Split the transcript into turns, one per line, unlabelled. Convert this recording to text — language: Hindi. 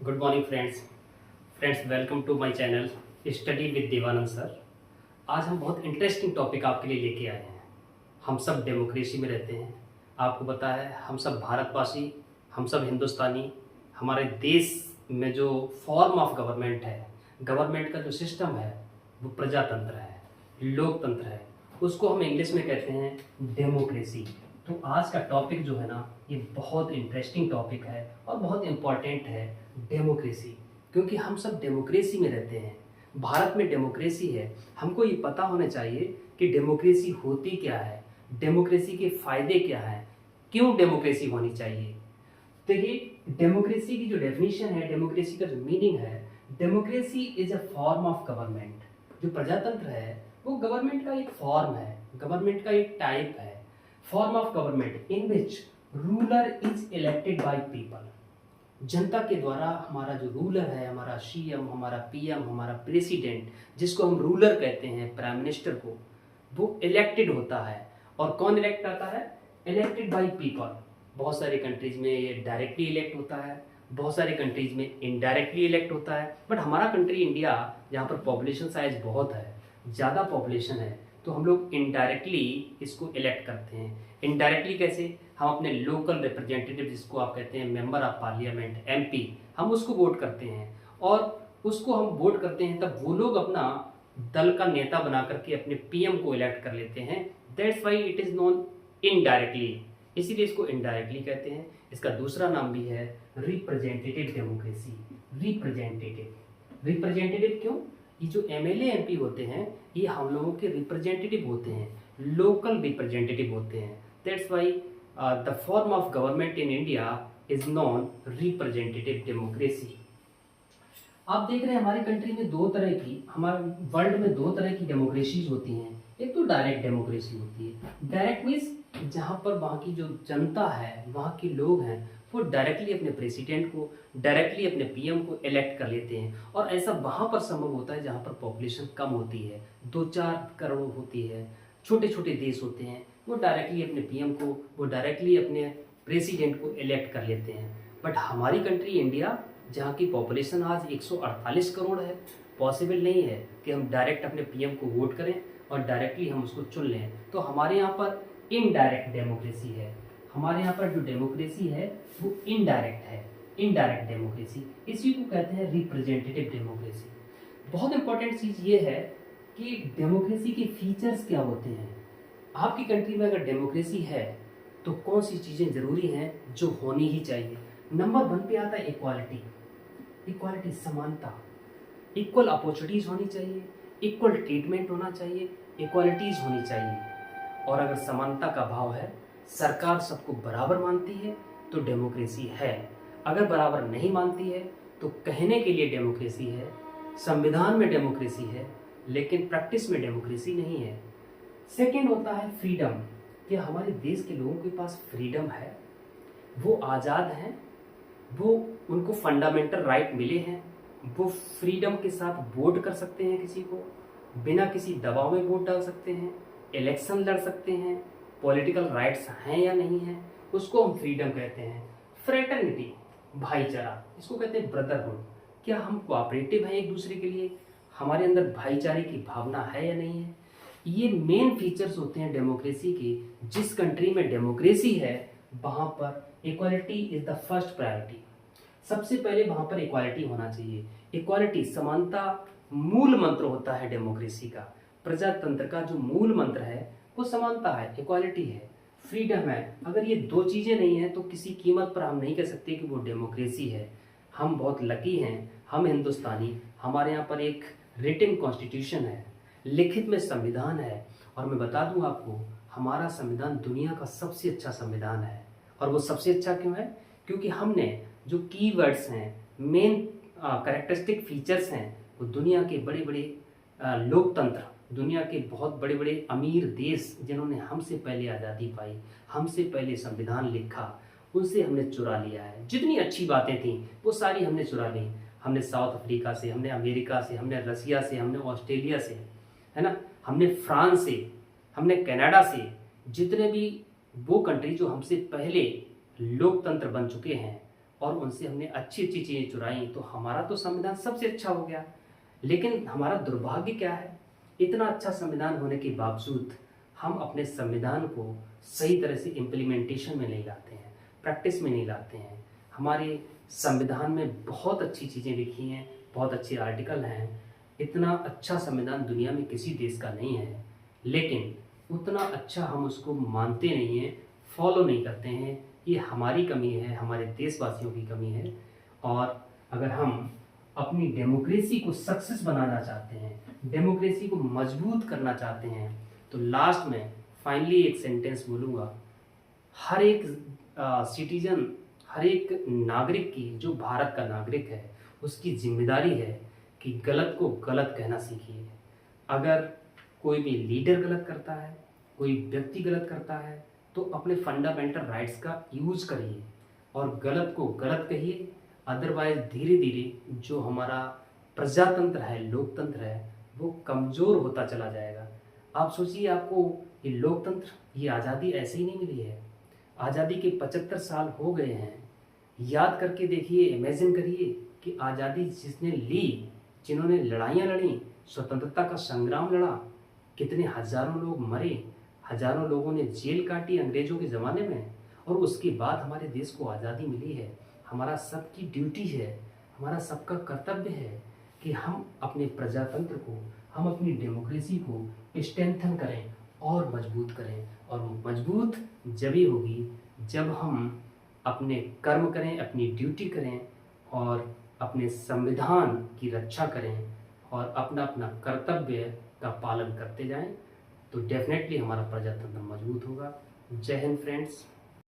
Good morning friends welcome to my channel study with Devanand sir. आज हम बहुत इंटरेस्टिंग टॉपिक आपके लिए लेके आए हैं। हम सब डेमोक्रेसी में रहते हैं। आपको पता है हम सब भारतवासी, हम सब हिंदुस्तानी। हमारे देश में जो फॉर्म ऑफ गवर्नमेंट है, गवर्नमेंट का जो सिस्टम है वो प्रजातंत्र है, लोकतंत्र है। उसको हम इंग्लिश में कहते हैं डेमोक्रेसी। तो आज का टॉपिक जो है ना, ये बहुत इंटरेस्टिंग टॉपिक है और बहुत इम्पॉर्टेंट है, डेमोक्रेसी। क्योंकि हम सब डेमोक्रेसी में रहते हैं, भारत में डेमोक्रेसी है। हमको ये पता होना चाहिए कि डेमोक्रेसी होती क्या है, डेमोक्रेसी के फायदे क्या हैं, क्यों डेमोक्रेसी होनी चाहिए। तो ये डेमोक्रेसी की जो डेफिनेशन है, डेमोक्रेसी का जो मीनिंग है, democracy is a form of government. जो प्रजातंत्र है वो गवर्नमेंट का एक फॉर्म है, गवर्नमेंट का एक टाइप है। Form of government in which ruler is elected by people. जनता के द्वारा हमारा जो रूलर है, हमारा सीएम, हमारा पीएम, हमारा प्रेसिडेंट, जिसको हम रूलर कहते हैं, प्राइम मिनिस्टर को, वो इलेक्टेड होता है। और कौन इलेक्ट आता है? Elected by people. बहुत सारे कंट्रीज में ये डायरेक्टली इलेक्ट होता है, बहुत सारे कंट्रीज में इनडायरेक्टली इलेक्ट होता है। बट हमारा कंट्री इंडिया, जहाँ पर पॉपुलेशन साइज बहुत है, ज़्यादा पॉपुलेशन है, तो हम लोग इनडायरेक्टली इसको इलेक्ट करते हैं। इनडायरेक्टली कैसे? हम अपने लोकल रिप्रेजेंटेटिव, जिसको आप कहते हैं मेंबर ऑफ पार्लियामेंट, एमपी, हम उसको वोट करते हैं। और उसको हम वोट करते हैं तब वो लोग अपना दल का नेता बना करके अपने पीएम को इलेक्ट कर लेते हैं। That's why it is known indirectly, इसीलिए इसको इनडायरेक्टली कहते हैं। इसका दूसरा नाम भी है रिप्रेजेंटेटिव डेमोक्रेसी। रिप्रेजेंटेटिव क्यों? ये जो एमएलए एमपी होते हैं, ये हम लोगों के रिप्रेजेंटेटिव होते हैं, लोकल रिप्रेजेंटेटिव होते हैं। That's why the form of government in India is non representative democracy. आप देख रहे हैं हमारी कंट्री में दो तरह की, हमारे वर्ल्ड में दो तरह की डेमोक्रेसीज होती हैं। एक तो डायरेक्ट डेमोक्रेसी होती है। डायरेक्ट मीन्स जहाँ पर वहाँ की जो जनता है, वहाँ के लोग हैं, वो डायरेक्टली अपने प्रेसिडेंट को, डायरेक्टली अपने पीएम को इलेक्ट कर लेते हैं। और ऐसा वहाँ पर संभव होता है जहाँ पर पॉपुलेशन कम होती है, 2-4 करोड़ होती है, छोटे छोटे देश होते हैं, वो डायरेक्टली अपने पीएम को, वो डायरेक्टली अपने प्रेसिडेंट को इलेक्ट कर लेते हैं। बट हमारी कंट्री इंडिया, जहाँ की पॉपुलेशन आज 148 करोड़ है, पॉसिबल नहीं है कि हम डायरेक्ट अपने पीएम को वोट करें और डायरेक्टली हम उसको चुन लें। तो हमारे यहाँ पर इनडायरेक्ट डेमोक्रेसी है। हमारे यहाँ पर जो डेमोक्रेसी है वो इनडायरेक्ट है, इनडायरेक्ट डेमोक्रेसी। इसी को कहते हैं रिप्रेजेंटेटिव डेमोक्रेसी। बहुत इंपॉर्टेंट चीज़ ये है कि डेमोक्रेसी के फीचर्स क्या होते हैं। आपकी कंट्री में अगर डेमोक्रेसी है तो कौन सी चीज़ें ज़रूरी हैं जो होनी ही चाहिए। नंबर 1 पे आता है इक्वालिटी। इक्वालिटी, समानता, इक्वल अपॉर्चुनिटीज़ होनी चाहिए, इक्वल ट्रीटमेंट होना चाहिए, इक्वालिटीज़ होनी चाहिए। और अगर समानता का भाव है, सरकार सबको बराबर मानती है, तो डेमोक्रेसी है। अगर बराबर नहीं मानती है तो कहने के लिए डेमोक्रेसी है, संविधान में डेमोक्रेसी है, लेकिन प्रैक्टिस में डेमोक्रेसी नहीं है। सेकेंड होता है फ्रीडम, कि हमारे देश के लोगों के पास फ्रीडम है, वो आज़ाद हैं, वो उनको फंडामेंटल राइट मिले हैं, वो फ्रीडम के साथ वोट कर सकते हैं, किसी को बिना किसी दबाव में वोट डाल सकते हैं, इलेक्शन लड़ सकते हैं, पॉलिटिकल राइट्स हैं या नहीं हैं, उसको हम फ्रीडम कहते हैं। फ्रेटर्निटी, भाईचारा, इसको कहते हैं ब्रदरहुड। क्या हम कोऑपरेटिव हैं एक दूसरे के लिए, हमारे अंदर भाईचारे की भावना है या नहीं है। ये मेन फीचर्स होते हैं डेमोक्रेसी के। जिस कंट्री में डेमोक्रेसी है वहाँ पर equality is the first priority. सबसे पहले वहाँ पर इक्वालिटी होना चाहिए। इक्वालिटी, समानता मूल मंत्र होता है डेमोक्रेसी का। प्रजातंत्र का जो मूल मंत्र है वो समानता है, इक्वालिटी है, फ्रीडम है। अगर ये दो चीज़ें नहीं हैं तो किसी कीमत पर हम नहीं कह सकते कि वो डेमोक्रेसी है। हम बहुत लकी हैं, हम हिंदुस्तानी, हमारे यहाँ पर एक रिटन कॉन्स्टिट्यूशन है, लिखित में संविधान है। और मैं बता दूं आपको, हमारा संविधान दुनिया का सबसे अच्छा संविधान है। और वो सबसे अच्छा क्यों है? क्योंकि हमने जो कीवर्ड्स हैं, मेन कैरेक्टरिस्टिक फीचर्स हैं, वो दुनिया के बड़े बड़े लोकतंत्र, दुनिया के बहुत बड़े बड़े अमीर देश जिन्होंने हमसे पहले आज़ादी पाई, हमसे पहले संविधान लिखा, उनसे हमने चुरा लिया है। जितनी अच्छी बातें थीं वो सारी हमने चुरा ली। हमने साउथ अफ्रीका से, हमने अमेरिका से, हमने रसिया से, हमने ऑस्ट्रेलिया से, है ना, हमने फ्रांस से, हमने कनाडा से, जितने भी वो कंट्री जो हमसे पहले लोकतंत्र बन चुके हैं, और उनसे हमने अच्छी अच्छी चीज़ें चुराई तो हमारा तो संविधान सबसे अच्छा हो गया। लेकिन हमारा दुर्भाग्य क्या है, इतना अच्छा संविधान होने के बावजूद हम अपने संविधान को सही तरह से इम्प्लीमेंटेशन में नहीं लाते हैं, प्रैक्टिस में नहीं लाते हैं। हमारे संविधान में बहुत अच्छी चीज़ें लिखी हैं, बहुत अच्छे आर्टिकल हैं, इतना अच्छा संविधान दुनिया में किसी देश का नहीं है, लेकिन उतना अच्छा हम उसको मानते नहीं हैं, फॉलो नहीं करते हैं। ये हमारी कमी है, हमारे देशवासियों की कमी है। और अगर हम अपनी डेमोक्रेसी को सक्सेस बनाना चाहते हैं, डेमोक्रेसी को मजबूत करना चाहते हैं, तो लास्ट में फाइनली एक सेंटेंस बोलूँगा, हर एक सिटीजन, हर एक नागरिक की, जो भारत का नागरिक है, उसकी जिम्मेदारी है कि गलत को गलत कहना सीखिए। अगर कोई भी लीडर गलत करता है, कोई व्यक्ति गलत करता है, तो अपने फंडामेंटल राइट्स का यूज करिए और गलत को गलत कहिए। अदरवाइज धीरे धीरे जो हमारा प्रजातंत्र है, लोकतंत्र है, वो कमज़ोर होता चला जाएगा। आप सोचिए, आपको ये लोकतंत्र, ये आज़ादी ऐसे ही नहीं मिली है। आज़ादी के 75 साल हो गए हैं। याद करके देखिए, इमेजिन करिए कि आज़ादी जिसने ली, जिन्होंने लड़ाइयाँ लड़ी, स्वतंत्रता का संग्राम लड़ा, कितने हजारों लोग मरे, हजारों लोगों ने जेल काटी अंग्रेजों के ज़माने में, और उसके बाद हमारे देश को आज़ादी मिली है। हमारा सबकी ड्यूटी है, हमारा सबका कर्तव्य है कि हम अपने प्रजातंत्र को, हम अपनी डेमोक्रेसी को स्ट्रेंथन करें और मजबूत करें। और वो मजबूत जब ही होगी जब हम अपने कर्म करें, अपनी ड्यूटी करें और अपने संविधान की रक्षा करें और अपना अपना कर्तव्य का पालन करते जाएं, तो डेफिनेटली हमारा प्रजातंत्र मजबूत होगा। जय हिंद फ्रेंड्स।